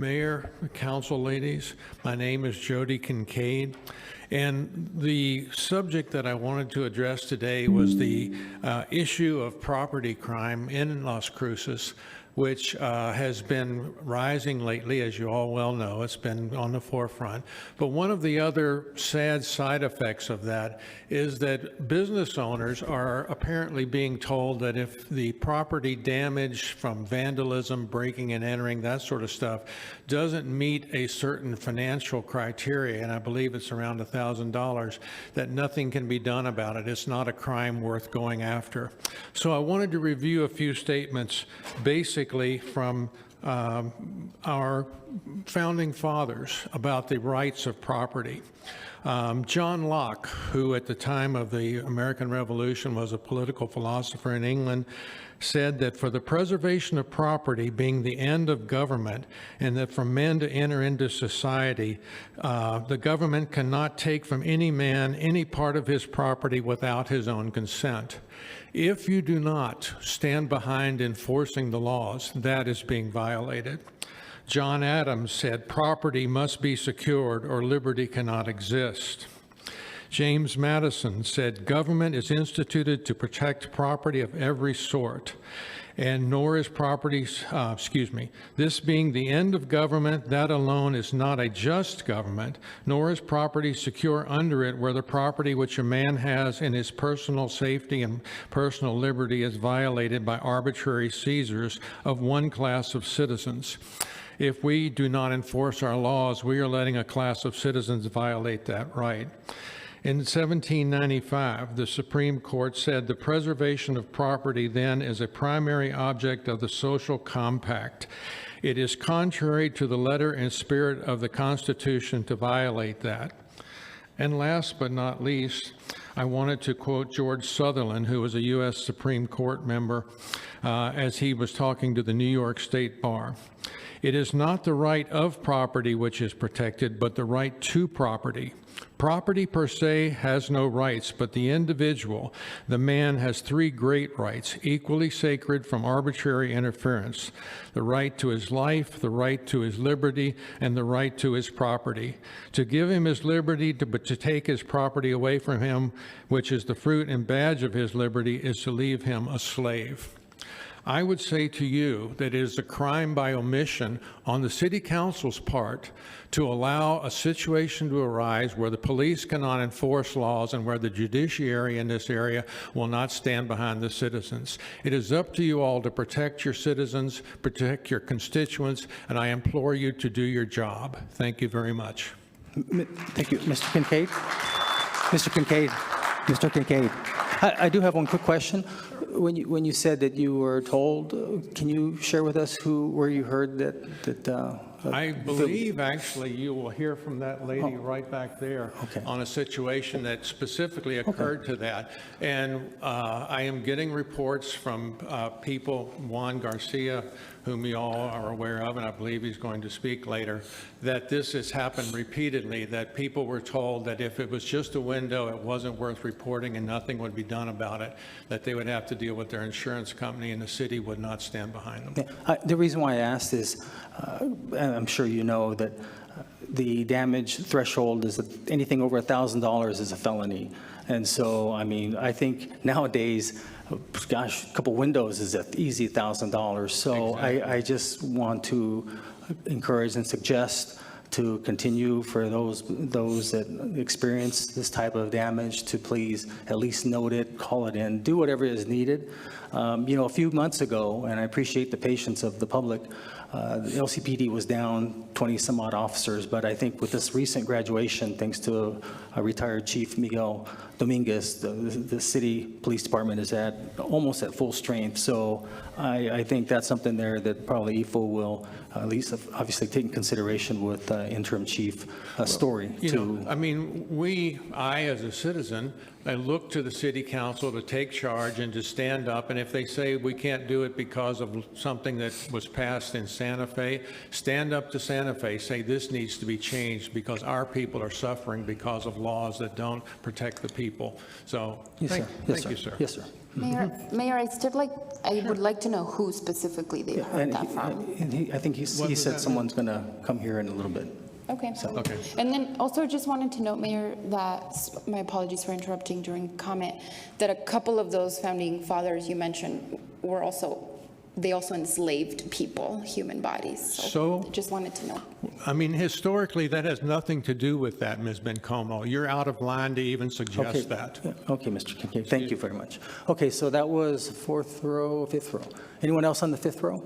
Mayor, council ladies, my name is Jody Kincaid, and the subject that I wanted to address today was the issue of property crime in Las Cruces, which has been rising lately, as you all well know. It's been on the forefront. But one of the other sad side effects of that is that business owners are apparently being told that if the property damage from vandalism, breaking and entering, that sort of stuff, doesn't meet a certain financial criteria, and I believe it's around $1,000, that nothing can be done about it. It's not a crime worth going after. So I wanted to review a few statements basically from our founding fathers about the rights of property. John Locke, who at the time of the American Revolution was a political philosopher in England, said that for the preservation of property being the end of government, and that for men to enter into society, the government cannot take from any man any part of his property without his own consent. If you do not stand behind enforcing the laws, that is being violated. John Adams said, property must be secured or liberty cannot exist. James Madison said, government is instituted to protect property of every sort, and nor is property, this being the end of government, that alone is not a just government, nor is property secure under it where the property which a man has in his personal safety and personal liberty is violated by arbitrary seizures of one class of citizens. If we do not enforce our laws, we are letting a class of citizens violate that right. In 1795, the Supreme Court said the preservation of property then is a primary object of the social compact. It is contrary to the letter and spirit of the Constitution to violate that. And last but not least, I wanted to quote George Sutherland, who was a U.S. Supreme Court member, as he was talking to the New York State Bar. It is not the right of property which is protected, but the right to property. Property per se has no rights, but the individual, the man, has three great rights, equally sacred from arbitrary interference: the right to his life, the right to his liberty, and the right to his property. To give him his liberty, but to take his property away from him, which is the fruit and badge of his liberty, is to leave him a slave. I would say to you that it is a crime by omission on the City Council's part to allow a situation to arise where the police cannot enforce laws and where the judiciary in this area will not stand behind the citizens. It is up to you all to protect your citizens, protect your constituents, and I implore you to do your job. Thank you very much. Thank you. Mr. Kincaid? Mr. Kincaid? Mr. Kincaid? I do have one quick question. When you said that you were told, can you share with us where you heard that I believe actually you will hear from that lady right back there on a situation that specifically occurred to that. And I am getting reports from people, Juan Garcia, whom you all are aware of, and I believe he's going to speak later, that this has happened repeatedly, that people were told that if it was just a window, it wasn't worth reporting and nothing would be done about it, that they would have to deal with their insurance company and the city would not stand behind them. The reason why I asked is, I'm sure you know that the damage threshold is that anything over $1,000 is a felony. And so, I mean, I think nowadays, gosh, a couple windows is an easy $1,000. So exactly. I just want to encourage and suggest to continue for those that experience this type of damage to please at least note it, call it in, do whatever is needed. You know, a few months ago, and I appreciate the patience of the public, the LCPD was down 20 some odd officers, but I think with this recent graduation, thanks to retired Chief Miguel Dominguez, the city police department is almost at full strength. So I think that's something there that probably EFO will at least obviously take in consideration with interim chief Story. I mean, I as a citizen I look to the city council to take charge and to stand up, and if they say we can't do it because of something that was passed in Santa Fe, stand up to Santa Fe, say this needs to be changed because our people are suffering because of laws that don't protect the people. So, Yes, sir. Yes, thank you, sir. Yes, sir. Mayor, I would like to know who specifically they heard And that from. I think he What was said that? someone's going to come here in a little bit. Okay. Okay. And then also just wanted to note, Mayor, that, my apologies for interrupting during comment, that a couple of those founding fathers you mentioned were also, they also enslaved people, human bodies. So- Just wanted to know. I mean, historically, that has nothing to do with that, Ms. Bencomo. You're out of line to even Okay. suggest that. Yeah, okay, Mr. Kincaid, thank you very much. Okay, so that was fourth row, fifth row. Anyone else on the fifth row?